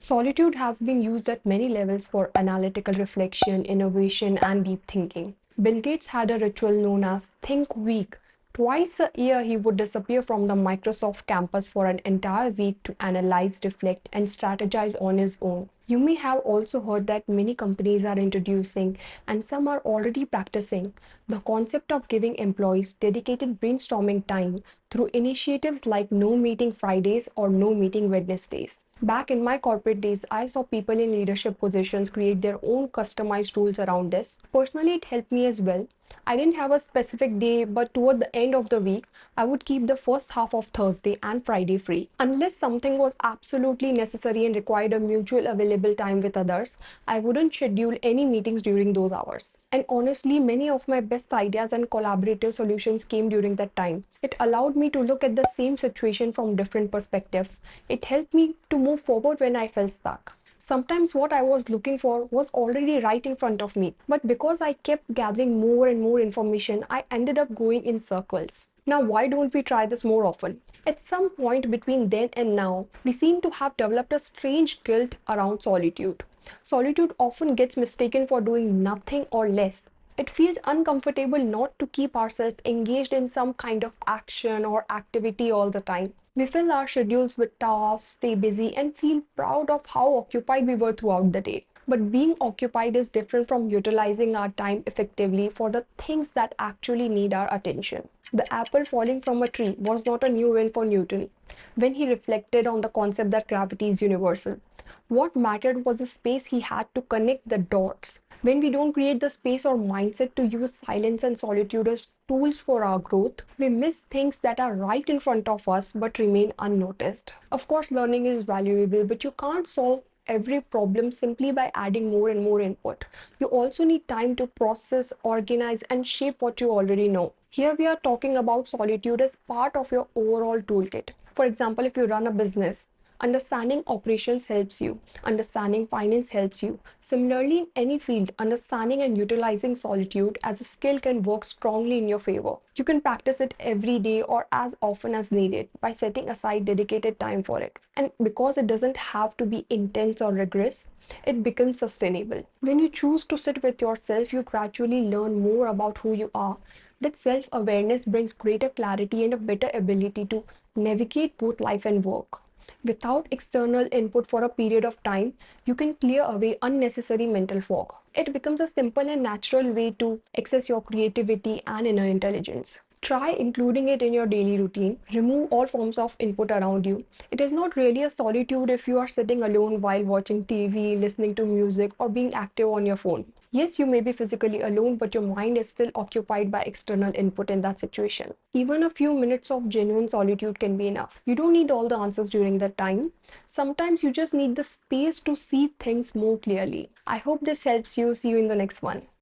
Solitude has been used at many levels for analytical reflection, innovation, and deep thinking. Bill Gates had a ritual known as Think Week. Twice a year, he would disappear from the Microsoft campus for an entire week to analyze, reflect, and strategize on his own. You may have also heard that many companies are introducing, and some are already practicing, the concept of giving employees dedicated brainstorming time through initiatives like No Meeting Fridays or No Meeting Wednesdays. Back in my corporate days, I saw people in leadership positions create their own customized rules around this. Personally, it helped me as well. I didn't have a specific day, but toward the end of the week, I would keep the first half of Thursday and Friday free. Unless something was absolutely necessary and required a mutual available time with others, I wouldn't schedule any meetings during those hours. And honestly, many of my best ideas and collaborative solutions came during that time. It allowed me to look at the same situation from different perspectives. It helped me to move forward when I felt stuck. Sometimes what I was looking for was already right in front of me, but because I kept gathering more and more information, I ended up going in circles. Now, why don't we try this more often? At some point between then and now, we seem to have developed a strange guilt around solitude. Solitude often gets mistaken for doing nothing or less. It feels uncomfortable not to keep ourselves engaged in some kind of action or activity all the time. We fill our schedules with tasks, stay busy, and feel proud of how occupied we were throughout the day. But being occupied is different from utilizing our time effectively for the things that actually need our attention. The apple falling from a tree was not a new win for Newton when he reflected on the concept that gravity is universal. What mattered was the space he had to connect the dots. When we don't create the space or mindset to use silence and solitude as tools for our growth, we miss things that are right in front of us but remain unnoticed. Of course, learning is valuable, but you can't solve every problem simply by adding more and more input. You also need time to process, organize, and shape what you already know. Here we are talking about solitude as part of your overall toolkit. For example, if you run a business, understanding operations helps you. Understanding finance helps you. Similarly, in any field, understanding and utilizing solitude as a skill can work strongly in your favor. You can practice it every day or as often as needed by setting aside dedicated time for it. And because it doesn't have to be intense or rigorous, it becomes sustainable. When you choose to sit with yourself, you gradually learn more about who you are. That self awareness brings greater clarity and a better ability to navigate both life and work. Without external input for a period of time, you can clear away unnecessary mental fog. It becomes a simple and natural way to access your creativity and inner intelligence. Try including it in your daily routine. Remove all forms of input around you. It is not really a solitude if you are sitting alone while watching TV, listening to music, or being active on your phone. Yes, you may be physically alone, but your mind is still occupied by external input in that situation. Even a few minutes of genuine solitude can be enough. You don't need all the answers during that time. Sometimes you just need the space to see things more clearly. I hope this helps you. See you in the next one.